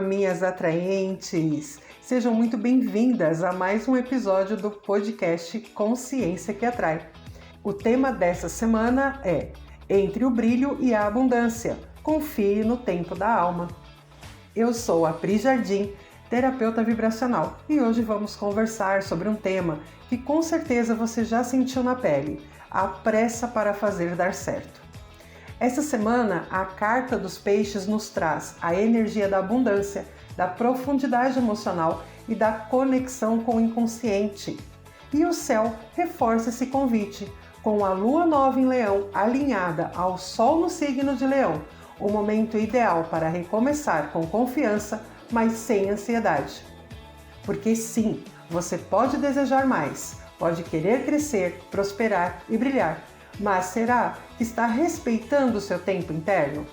minhas atraentes! Sejam muito bem-vindas a mais um episódio do podcast Consciência que Atrai. O tema dessa semana é Entre o Brilho e a Abundância, confie no tempo da alma. Eu sou a Pri Jardim, terapeuta vibracional, e hoje vamos conversar sobre um tema que com certeza você já sentiu na pele, a pressa para fazer dar certo. Essa semana, a carta dos peixes nos traz a energia da abundância, da profundidade emocional e da conexão com o inconsciente. E o céu reforça esse convite, com a lua nova em Leão alinhada ao Sol no signo de Leão, o momento ideal para recomeçar com confiança, mas sem ansiedade. Porque sim, você pode desejar mais, pode querer crescer, prosperar e brilhar, mas será que está respeitando o seu tempo interno?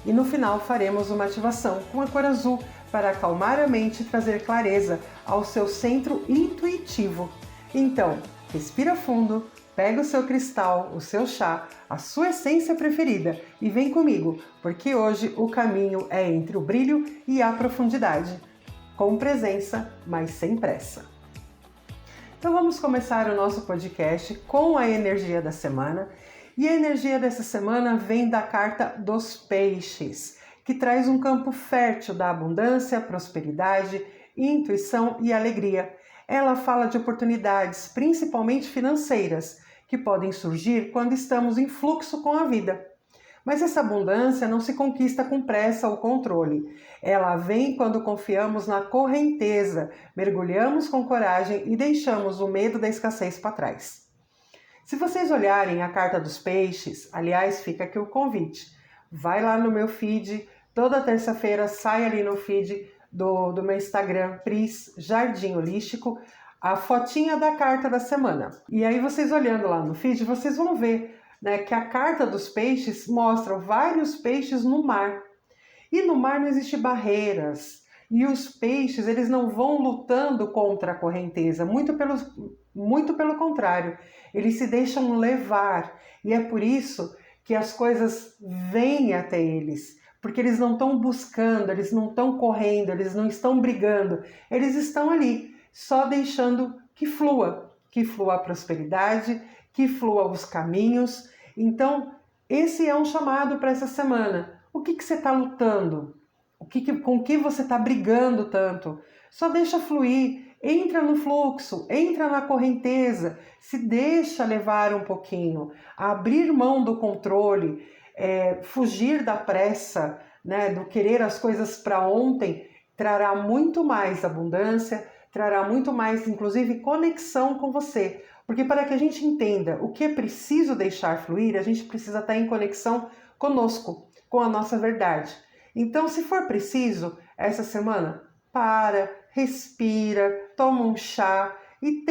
E no final faremos uma ativação com a cor azul para acalmar a mente e trazer clareza ao seu centro intuitivo. Então, respira fundo, pega o seu cristal, o seu chá, a sua essência preferida e vem comigo, porque hoje o caminho é entre o brilho e a profundidade, com presença, mas sem pressa. Então vamos começar o nosso podcast com a energia da semana. E a energia dessa semana vem da carta dos peixes, que traz um campo fértil da abundância, prosperidade, intuição e alegria. Ela fala de oportunidades, principalmente financeiras, que podem surgir quando estamos em fluxo com a vida. Mas essa abundância não se conquista com pressa ou controle. Ela vem quando confiamos na correnteza, mergulhamos com coragem e deixamos o medo da escassez para trás. Se vocês olharem a carta dos peixes, aliás, fica aqui o convite. Vai lá no meu feed, toda terça-feira sai ali no feed do meu Instagram, Pris Jardim Holístico, a fotinha da carta da semana. E aí vocês olhando lá no feed, vocês vão ver, né, que a carta dos peixes mostra vários peixes no mar. E no mar não existe barreiras. E os peixes, eles não vão lutando contra a correnteza, muito pelo contrário. Eles se deixam levar. E é por isso que as coisas vêm até eles. Porque eles não estão buscando, eles não estão correndo, eles não estão brigando. Eles estão ali, só deixando que flua a prosperidade, que flua os caminhos. Então, esse é um chamado para essa semana. O que você está lutando? Com que você está brigando tanto? Só deixa fluir, entra no fluxo, entra na correnteza, se deixa levar um pouquinho, abrir mão do controle, fugir da pressa, né, do querer as coisas para ontem, trará muito mais abundância, trará muito mais, inclusive, conexão com você. Porque para que a gente entenda o que é preciso deixar fluir, a gente precisa estar em conexão conosco, com a nossa verdade. Então, se for preciso, essa semana, respira, toma um chá e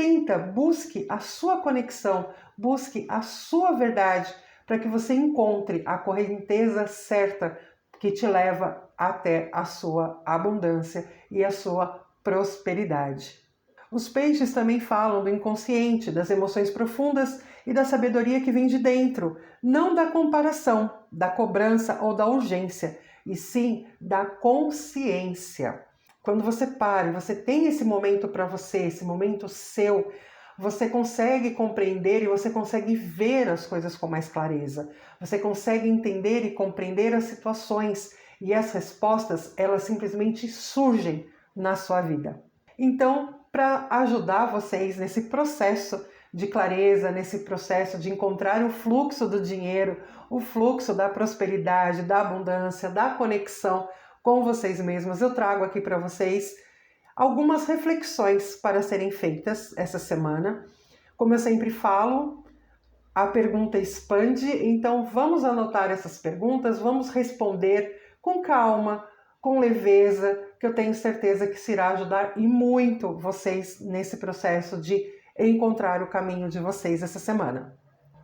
busque a sua conexão, busque a sua verdade, para que você encontre a correnteza certa que te leva até a sua abundância e a sua prosperidade. Os peixes também falam do inconsciente, das emoções profundas e da sabedoria que vem de dentro, não da comparação, da cobrança ou da urgência, e sim da consciência. Quando você para e você tem esse momento para você, esse momento seu, você consegue compreender e você consegue ver as coisas com mais clareza. Você consegue entender e compreender as situações e as respostas, elas simplesmente surgem na sua vida. Então, para ajudar vocês nesse processo de clareza, nesse processo de encontrar o fluxo do dinheiro, o fluxo da prosperidade, da abundância, da conexão com vocês mesmos, eu trago aqui para vocês algumas reflexões para serem feitas essa semana. Como eu sempre falo, a pergunta expande, então vamos anotar essas perguntas, vamos responder com calma, com leveza, que eu tenho certeza que se irá ajudar e muito vocês nesse processo de encontrar o caminho de vocês essa semana.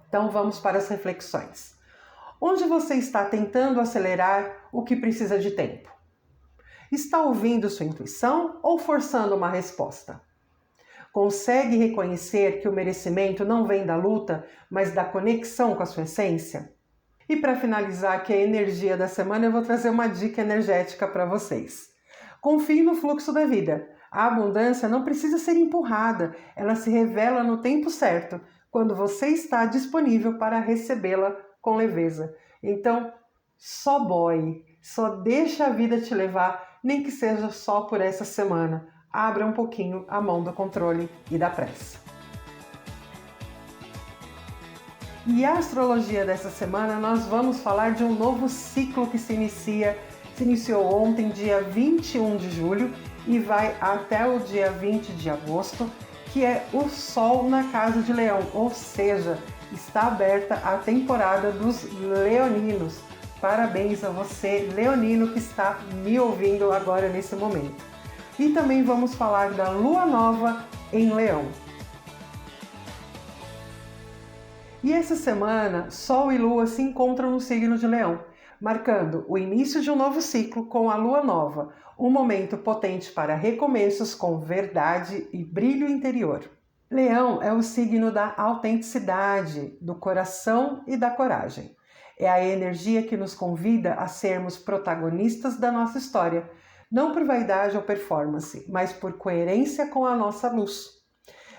Então vamos para as reflexões. Onde você está tentando acelerar o que precisa de tempo? Está ouvindo sua intuição ou forçando uma resposta? Consegue reconhecer que o merecimento não vem da luta, mas da conexão com a sua essência? E para finalizar aqui a energia da semana, eu vou trazer uma dica energética para vocês. Confie no fluxo da vida. A abundância não precisa ser empurrada, ela se revela no tempo certo, quando você está disponível para recebê-la com leveza. Então, só boie, só deixa a vida te levar, nem que seja só por essa semana. Abra um pouquinho a mão do controle e da pressa. E a astrologia dessa semana nós vamos falar de um novo ciclo que se iniciou ontem, dia 21 de julho, e vai até o dia 20 de agosto, que é o Sol na Casa de Leão, ou seja, está aberta a temporada dos leoninos. Parabéns a você, leonino, que está me ouvindo agora nesse momento. E também vamos falar da Lua Nova em Leão. E essa semana, Sol e Lua se encontram no signo de Leão, marcando o início de um novo ciclo com a Lua Nova, um momento potente para recomeços com verdade e brilho interior. Leão é o signo da autenticidade, do coração e da coragem. É a energia que nos convida a sermos protagonistas da nossa história, não por vaidade ou performance, mas por coerência com a nossa luz.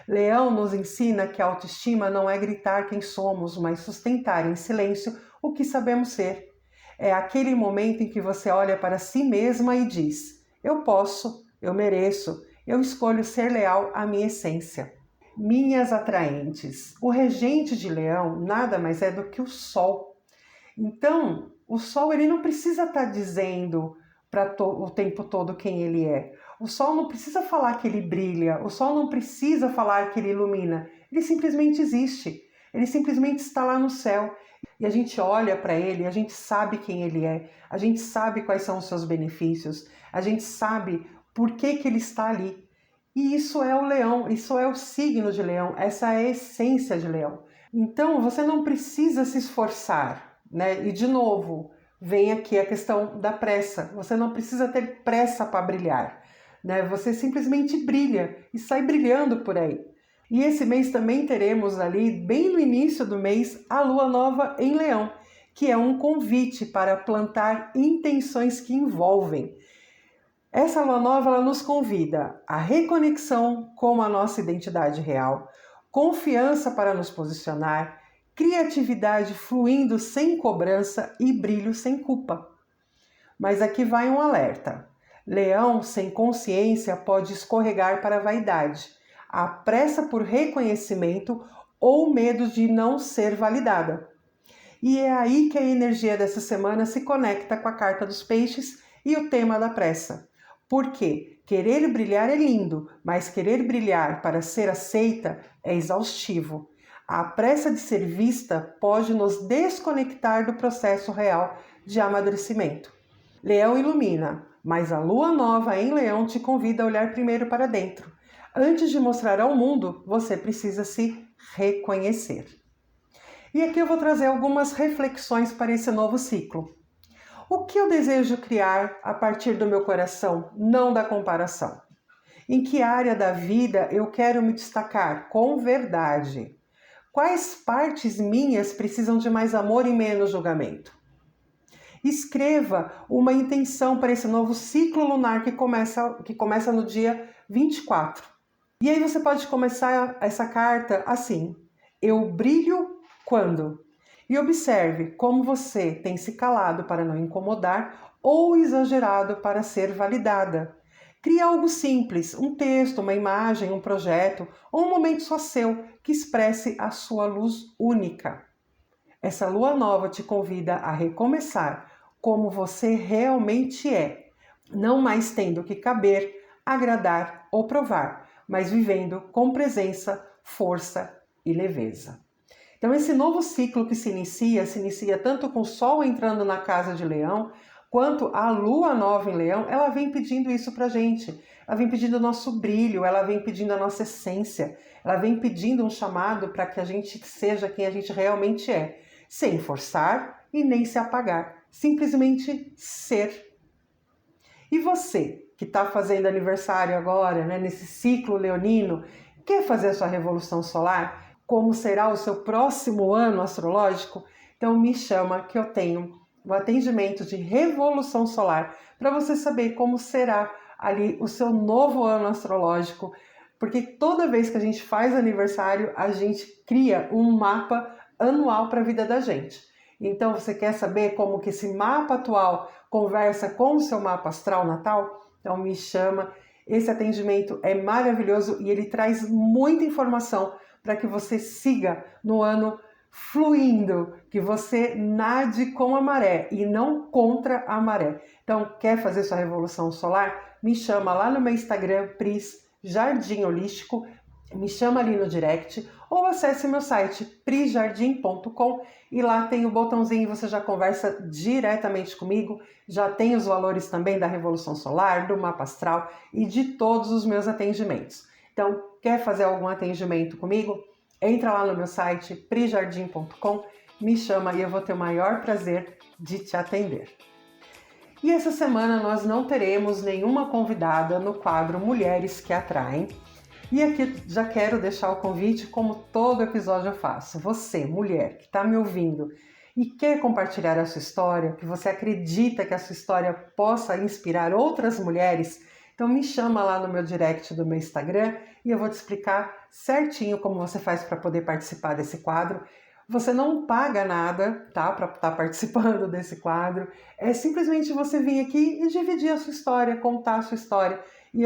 Leão nos ensina que a autoestima não é gritar quem somos, mas sustentar em silêncio o que sabemos ser. É aquele momento em que você olha para si mesma e diz: eu posso, eu mereço, eu escolho ser leal à minha essência. Minhas atraentes, o regente de Leão nada mais é do que o Sol. Então, o Sol ele não precisa estar dizendo o tempo todo quem ele é. O Sol não precisa falar que ele brilha, o Sol não precisa falar que ele ilumina. Ele simplesmente existe, ele simplesmente está lá no céu. E a gente olha para ele, a gente sabe quem ele é, a gente sabe quais são os seus benefícios, a gente sabe por que ele está ali. E isso é o Leão, isso é o signo de Leão, essa é a essência de Leão. Então você não precisa se esforçar, né? E de novo, vem aqui a questão da pressa. Você não precisa ter pressa para brilhar, né? Você simplesmente brilha e sai brilhando por aí. E esse mês também teremos ali, bem no início do mês, a Lua Nova em Leão, que é um convite para plantar intenções que envolvem. Essa Lua Nova ela nos convida à reconexão com a nossa identidade real, confiança para nos posicionar, criatividade fluindo sem cobrança e brilho sem culpa. Mas aqui vai um alerta. Leão sem consciência pode escorregar para a vaidade, a pressa por reconhecimento ou medo de não ser validada. E é aí que a energia dessa semana se conecta com a carta dos peixes e o tema da pressa. Porque querer brilhar é lindo, mas querer brilhar para ser aceita é exaustivo. A pressa de ser vista pode nos desconectar do processo real de amadurecimento. Leão ilumina, mas a Lua Nova em Leão te convida a olhar primeiro para dentro. Antes de mostrar ao mundo, você precisa se reconhecer. E aqui eu vou trazer algumas reflexões para esse novo ciclo. O que eu desejo criar a partir do meu coração, não da comparação? Em que área da vida eu quero me destacar com verdade? Quais partes minhas precisam de mais amor e menos julgamento? Escreva uma intenção para esse novo ciclo lunar que começa no dia 24. E aí você pode começar essa carta assim: eu brilho quando? E observe como você tem se calado para não incomodar ou exagerado para ser validada. Crie algo simples, um texto, uma imagem, um projeto ou um momento só seu que expresse a sua luz única. Essa lua nova te convida a recomeçar como você realmente é, não mais tendo que caber, agradar ou provar, mas vivendo com presença, força e leveza. Então esse novo ciclo que se inicia tanto com o Sol entrando na casa de Leão, quanto a Lua Nova em Leão, ela vem pedindo isso pra gente. Ela vem pedindo o nosso brilho, ela vem pedindo a nossa essência, ela vem pedindo um chamado para que a gente seja quem a gente realmente é, sem forçar e nem se apagar, simplesmente ser. E você, que está fazendo aniversário agora, né, nesse ciclo leonino, quer fazer a sua revolução solar? Como será o seu próximo ano astrológico? Então me chama que eu tenho um atendimento de revolução solar para você saber como será ali o seu novo ano astrológico, porque toda vez que a gente faz aniversário, a gente cria um mapa anual para a vida da gente. Então, você quer saber como que esse mapa atual conversa com o seu mapa astral natal? Então, me chama. Esse atendimento é maravilhoso e ele traz muita informação para que você siga no ano fluindo, que você nade com a maré e não contra a maré. Então, quer fazer sua revolução solar? Me chama lá no meu Instagram, Pris Jardim Holístico, me chama ali no direct ou acesse meu site prisjardim.com e lá tem o botãozinho, você já conversa diretamente comigo, já tem os valores também da Revolução Solar, do mapa astral e de todos os meus atendimentos. Então, quer fazer algum atendimento comigo? Entra lá no meu site prisjardim.com, me chama e eu vou ter o maior prazer de te atender. E essa semana nós não teremos nenhuma convidada no quadro Mulheres que Atraem. E aqui já quero deixar o convite, como todo episódio eu faço. Você, mulher, que está me ouvindo e quer compartilhar a sua história, que você acredita que a sua história possa inspirar outras mulheres, então me chama lá no meu direct do meu Instagram e eu vou te explicar certinho como você faz para poder participar desse quadro. Você não paga nada, tá, para estar participando desse quadro. É simplesmente você vir aqui e dividir a sua história, contar a sua história. E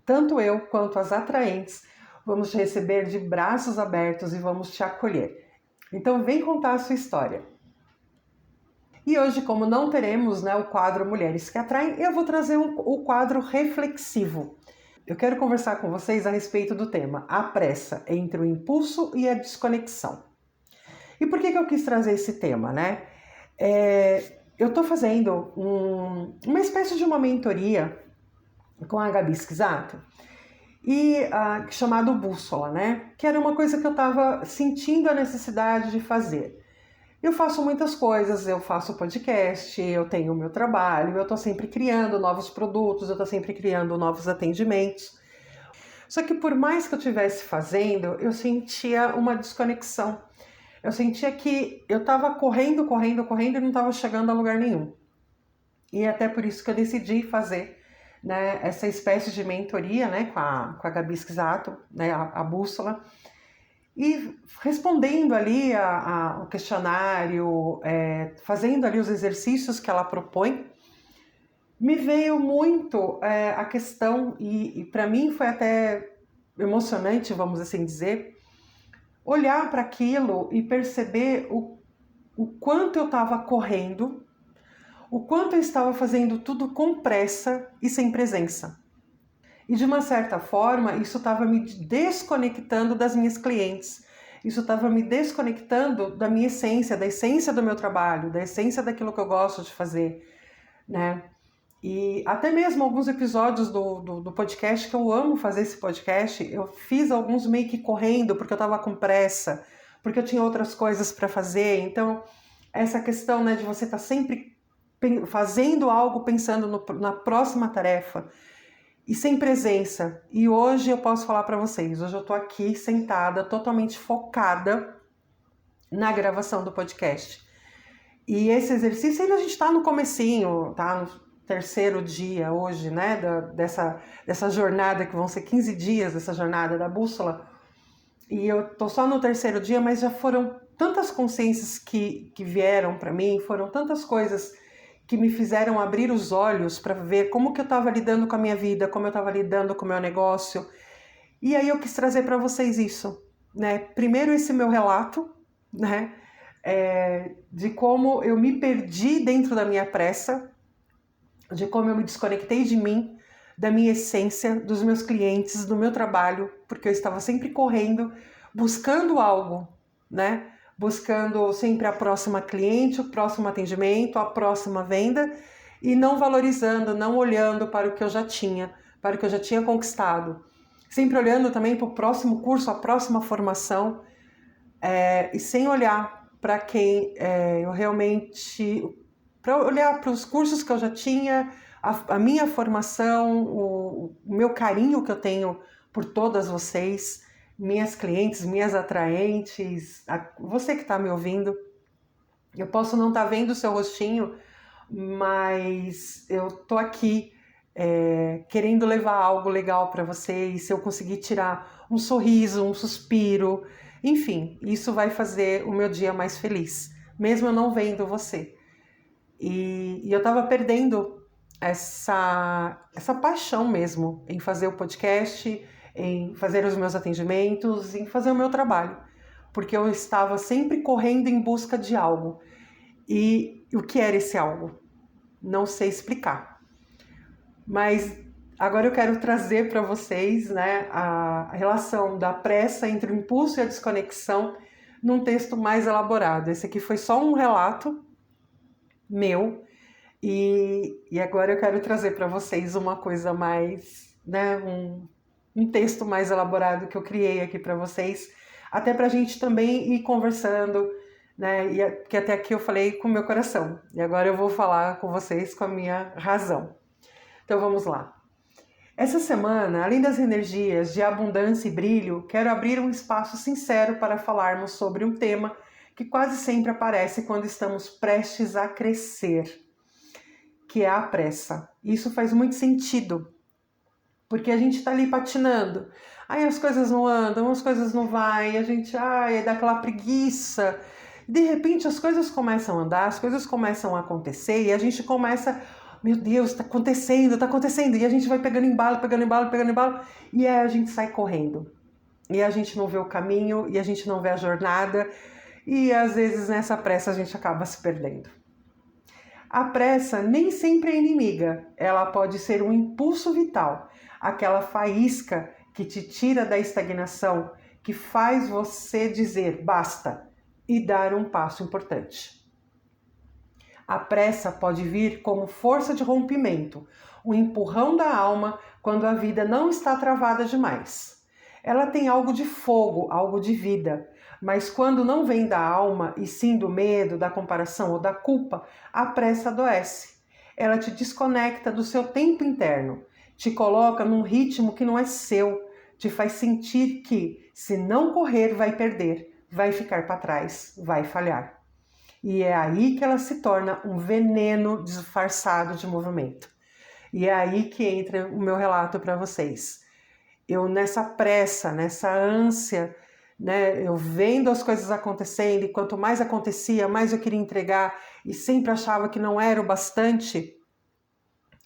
tanto eu quanto as atraentes, vamos te receber de braços abertos e vamos te acolher. Então vem contar a sua história. E hoje, como não teremos, o quadro Mulheres que Atraem, eu vou trazer o quadro reflexivo. Eu quero conversar com vocês a respeito do tema a pressa entre o impulso e a desconexão. E por que eu quis trazer esse tema, eu estou fazendo uma espécie de uma mentoria com a Gabi Schisato, chamado Bússola, que era uma coisa que eu estava sentindo a necessidade de fazer. Eu faço muitas coisas, eu faço podcast, eu tenho o meu trabalho, eu estou sempre criando novos produtos, eu estou sempre criando novos atendimentos. Só que por mais que eu estivesse fazendo, eu sentia uma desconexão. Eu sentia que eu estava correndo e não estava chegando a lugar nenhum. E até por isso que eu decidi fazer essa espécie de mentoria com a Gabi Schisato, a Bússola, e respondendo ali ao questionário, fazendo ali os exercícios que ela propõe, me veio muito a questão, e para mim foi até emocionante, vamos assim dizer, olhar para aquilo e perceber o quanto eu estava correndo, o quanto eu estava fazendo tudo com pressa e sem presença. E de uma certa forma, isso estava me desconectando das minhas clientes. Isso estava me desconectando da minha essência, da essência do meu trabalho, da essência daquilo que eu gosto de fazer, E até mesmo alguns episódios do podcast, que eu amo fazer esse podcast, eu fiz alguns meio que correndo, porque eu estava com pressa, porque eu tinha outras coisas para fazer. Então, essa questão de você estar sempre fazendo algo, pensando na próxima tarefa, e sem presença. E hoje eu posso falar para vocês, hoje eu tô aqui sentada, totalmente focada na gravação do podcast. E esse exercício ainda a gente tá no comecinho, tá no terceiro dia hoje, dessa jornada, que vão ser 15 dias dessa jornada da Bússola. E eu tô só no terceiro dia, mas já foram tantas consciências que vieram para mim, foram tantas coisas que me fizeram abrir os olhos para ver como que eu estava lidando com a minha vida, como eu estava lidando com o meu negócio. E aí eu quis trazer para vocês isso, Primeiro esse meu relato, de como eu me perdi dentro da minha pressa, de como eu me desconectei de mim, da minha essência, dos meus clientes, do meu trabalho, porque eu estava sempre correndo, buscando algo, buscando sempre a próxima cliente, o próximo atendimento, a próxima venda, e não valorizando, não olhando para o que eu já tinha, para o que eu já tinha conquistado. Sempre olhando também para o próximo curso, a próxima formação, e sem olhar para quem eu realmente... para olhar para os cursos que eu já tinha, a minha formação, o meu carinho que eu tenho por todas vocês, minhas clientes, minhas atraentes, você que está me ouvindo. Eu posso não estar vendo o seu rostinho, mas eu tô aqui querendo levar algo legal para vocês, se eu conseguir tirar um sorriso, um suspiro, enfim, isso vai fazer o meu dia mais feliz, mesmo eu não vendo você. E eu estava perdendo essa paixão mesmo em fazer o podcast, em fazer os meus atendimentos, em fazer o meu trabalho, porque eu estava sempre correndo em busca de algo. E o que era esse algo? Não sei explicar. Mas agora eu quero trazer para vocês, né, a relação da pressa entre o impulso e a desconexão num texto mais elaborado. Esse aqui foi só um relato meu e agora eu quero trazer para vocês uma coisa mais, né, um texto mais elaborado que eu criei aqui para vocês, até para a gente também ir conversando, né, que até aqui eu falei com o meu coração e agora eu vou falar com vocês com a minha razão. Então vamos lá. Essa semana, além das energias de abundância e brilho, quero abrir um espaço sincero para falarmos sobre um tema que quase sempre aparece quando estamos prestes a crescer, que é a pressa. Isso faz muito sentido, porque a gente está ali patinando, aí as coisas não andam, as coisas não vão, a gente dá aquela preguiça. De repente as coisas começam a andar, as coisas começam a acontecer e a gente começa... Meu Deus, tá acontecendo. E a gente vai pegando embalo, e aí a gente sai correndo. E a gente não vê o caminho, e a gente não vê a jornada, e às vezes nessa pressa a gente acaba se perdendo. A pressa nem sempre é inimiga, ela pode ser um impulso vital, aquela faísca que te tira da estagnação, que faz você dizer basta e dar um passo importante. A pressa pode vir como força de rompimento, um empurrão da alma quando a vida não está travada demais. Ela tem algo de fogo, algo de vida, mas quando não vem da alma e sim do medo, da comparação ou da culpa, a pressa adoece. Ela te desconecta do seu tempo interno, te coloca num ritmo que não é seu, te faz sentir que, se não correr, vai perder, vai ficar para trás, vai falhar. E é aí que ela se torna um veneno disfarçado de movimento. E é aí que entra o meu relato para vocês. Eu nessa pressa, nessa ânsia, né, eu vendo as coisas acontecendo, e quanto mais acontecia, mais eu queria entregar, e sempre achava que não era o bastante,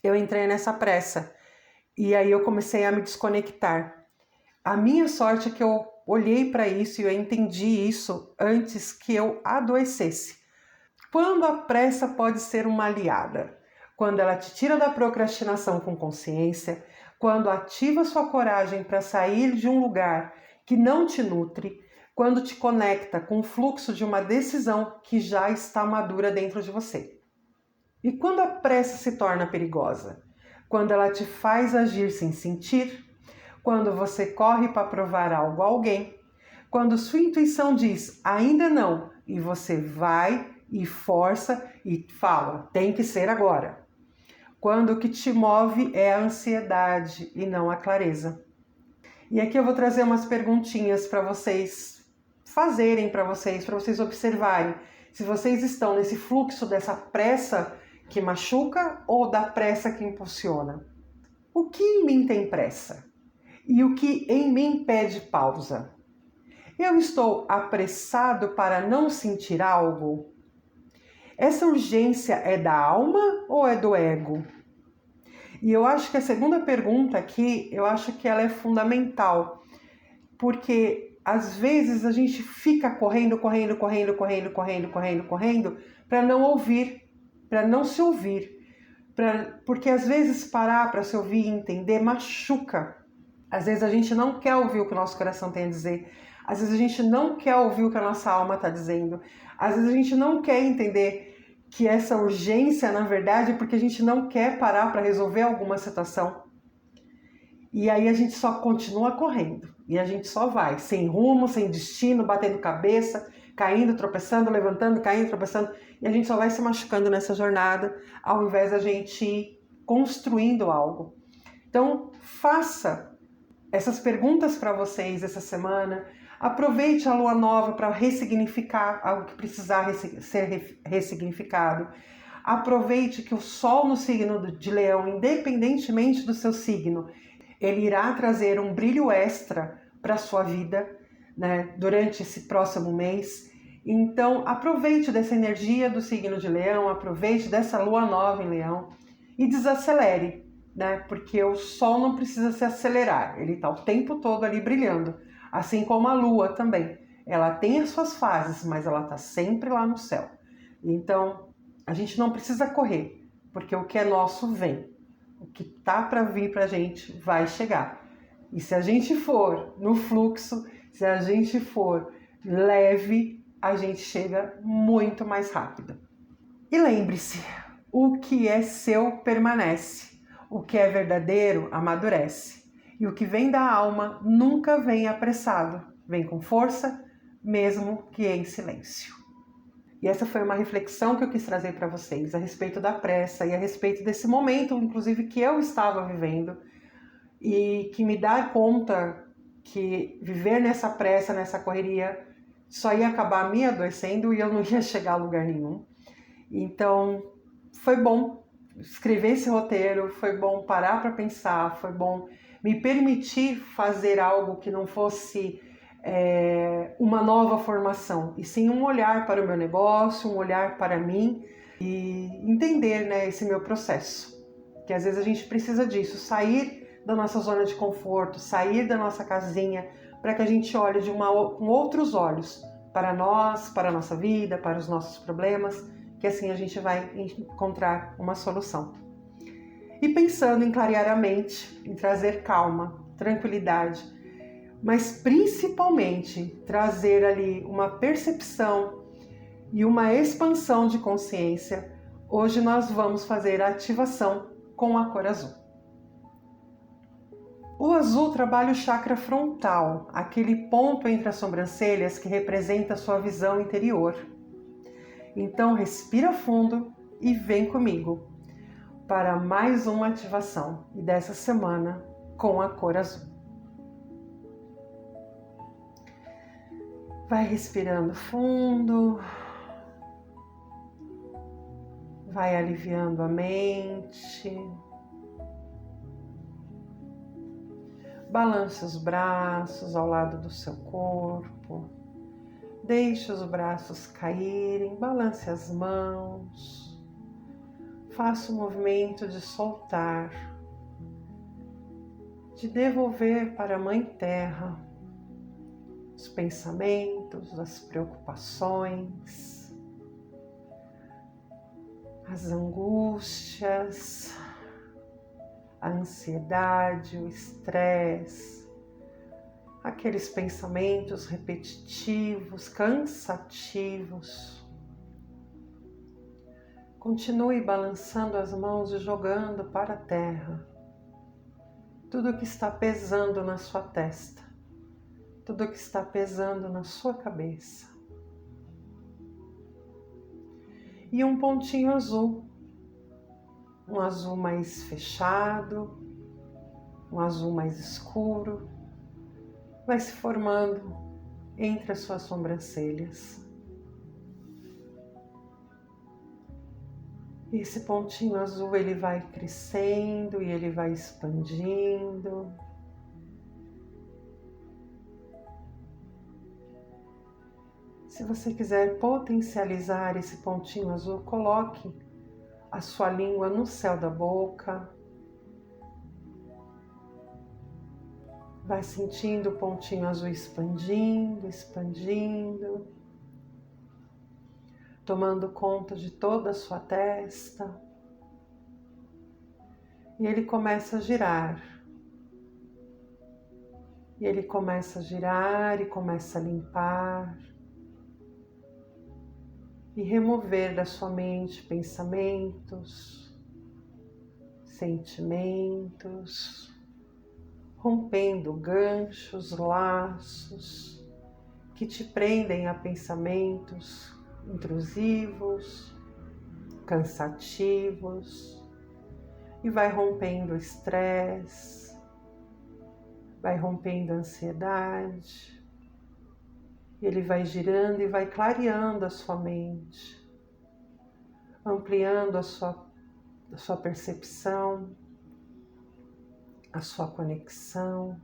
eu entrei nessa pressa. E aí eu comecei a me desconectar. A minha sorte é que eu olhei para isso e eu entendi isso antes que eu adoecesse. Quando a pressa pode ser uma aliada? Quando ela te tira da procrastinação com consciência, quando ativa sua coragem para sair de um lugar que não te nutre, quando te conecta com o fluxo de uma decisão que já está madura dentro de você. E quando a pressa se torna perigosa? Quando ela te faz agir sem sentir, quando você corre para provar algo a alguém, quando sua intuição diz ainda não e você vai e força e fala, tem que ser agora. Quando o que te move é a ansiedade e não a clareza. E aqui eu vou trazer umas perguntinhas para vocês fazerem para vocês observarem se vocês estão nesse fluxo dessa pressa que machuca ou da pressa que impulsiona. O que em mim tem pressa? E o que em mim pede pausa? Eu estou apressado para não sentir algo? Essa urgência é da alma ou é do ego? E eu acho que a segunda pergunta aqui, eu acho que ela é fundamental, porque às vezes a gente fica correndo para não ouvir, para não se ouvir, porque às vezes parar para se ouvir e entender machuca. Às vezes a gente não quer ouvir o que o nosso coração tem a dizer, às vezes a gente não quer ouvir o que a nossa alma está dizendo, às vezes a gente não quer entender que essa urgência, na verdade, é porque a gente não quer parar para resolver alguma situação. E aí a gente só continua correndo. E a gente só vai, sem rumo, sem destino, batendo cabeça, caindo, tropeçando, levantando, caindo, tropeçando. E a gente só vai se machucando nessa jornada, ao invés da gente ir construindo algo. Então, faça essas perguntas para vocês essa semana. Aproveite a lua nova para ressignificar algo que precisar ser ressignificado. Aproveite que o Sol no signo de Leão, independentemente do seu signo, ele irá trazer um brilho extra para a sua vida, né, durante esse próximo mês. Então, aproveite dessa energia do signo de Leão, aproveite dessa lua nova em Leão e desacelere, né? Porque o Sol não precisa se acelerar, ele está o tempo todo ali brilhando, assim como a Lua também. Ela tem as suas fases, mas ela está sempre lá no céu. Então, a gente não precisa correr, porque o que é nosso vem. O que tá para vir para a gente vai chegar. E se a gente for no fluxo, se a gente for leve, a gente chega muito mais rápido. E lembre-se, o que é seu permanece, o que é verdadeiro amadurece. E o que vem da alma nunca vem apressado, vem com força, mesmo que em silêncio. E essa foi uma reflexão que eu quis trazer para vocês a respeito da pressa e a respeito desse momento, inclusive, que eu estava vivendo e que me dá conta que viver nessa pressa, nessa correria, só ia acabar me adoecendo e eu não ia chegar a lugar nenhum. Então, foi bom escrever esse roteiro, foi bom parar para pensar, foi bom me permitir fazer algo que não fosse uma nova formação, e sim um olhar para o meu negócio, um olhar para mim e entender, né, esse meu processo. Que às vezes a gente precisa disso, sair da nossa zona de conforto, sair da nossa casinha, para que a gente olhe com outros olhos para nós, para a nossa vida, para os nossos problemas, que assim a gente vai encontrar uma solução. E pensando em clarear a mente, em trazer calma, tranquilidade, mas principalmente trazer ali uma percepção e uma expansão de consciência, hoje nós vamos fazer a ativação com a cor azul. O azul trabalha o chakra frontal, aquele ponto entre as sobrancelhas que representa a sua visão interior. Então respira fundo e vem comigo para mais uma ativação, e dessa semana com a cor azul. Vai respirando fundo, vai aliviando a mente, balance os braços ao lado do seu corpo, deixe os braços caírem, balance as mãos, faça o movimento de soltar, de devolver para a Mãe Terra os pensamentos, as preocupações, as angústias, a ansiedade, o estresse, aqueles pensamentos repetitivos, cansativos. Continue balançando as mãos e jogando para a terra tudo que está pesando na sua testa, tudo que está pesando na sua cabeça. E um pontinho azul, um azul mais fechado, um azul mais escuro, vai se formando entre as suas sobrancelhas. E esse pontinho azul, ele vai crescendo e ele vai expandindo. Se você quiser potencializar esse pontinho azul, coloque a sua língua no céu da boca. Vai sentindo o pontinho azul expandindo, expandindo, tomando conta de toda a sua testa. E ele começa a girar. E ele começa a girar e começa a limpar. E remover da sua mente pensamentos, sentimentos, rompendo ganchos, laços que te prendem a pensamentos intrusivos, cansativos, e vai rompendo o estresse, vai rompendo a ansiedade. Ele vai girando e vai clareando a sua mente, ampliando a sua percepção, a sua conexão.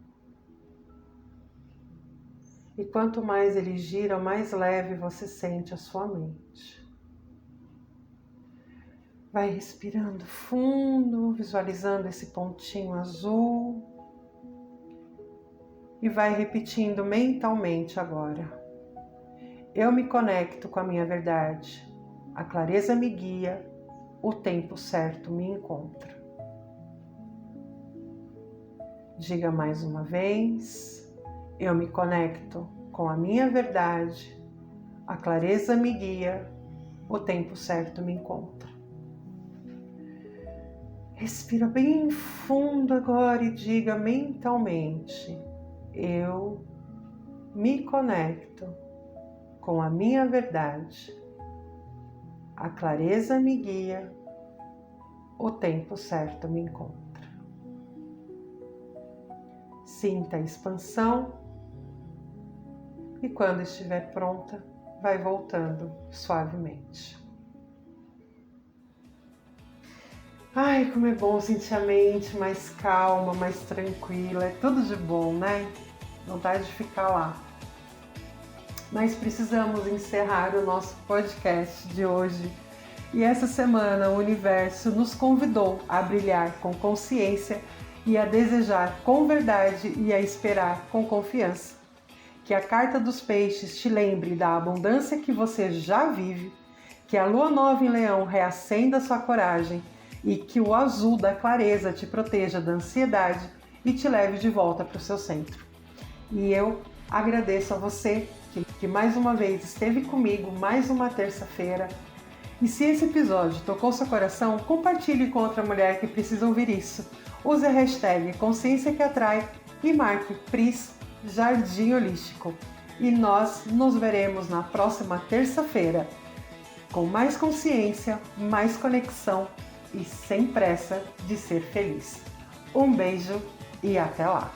E quanto mais ele gira, mais leve você sente a sua mente. Vai respirando fundo, visualizando esse pontinho azul. E vai repetindo mentalmente agora. Eu me conecto com a minha verdade. A clareza me guia. O tempo certo me encontra. Diga mais uma vez. Eu me conecto com a minha verdade. A clareza me guia. O tempo certo me encontra. Respira bem fundo agora e diga mentalmente. Eu me conecto com a minha verdade. A clareza me guia. O tempo certo me encontra. Sinta a expansão e quando estiver pronta, vai voltando suavemente. Ai, como é bom sentir a mente mais calma, mais tranquila. É tudo de bom, né? Vontade de ficar lá. Mas precisamos encerrar o nosso podcast de hoje. E essa semana o universo nos convidou a brilhar com consciência e a desejar com verdade e a esperar com confiança. Que a carta dos peixes te lembre da abundância que você já vive, que a lua nova em Leão reacenda sua coragem e que o azul da clareza te proteja da ansiedade e te leve de volta para o seu centro. E eu agradeço a você que mais uma vez esteve comigo mais uma terça-feira. E se esse episódio tocou seu coração, compartilhe com outra mulher que precisa ouvir isso. Use a hashtag Consciência que Atrai e marque Pris Jardim Holístico. E nós nos veremos na próxima terça-feira com mais consciência, mais conexão e sem pressa de ser feliz. Um beijo e até lá!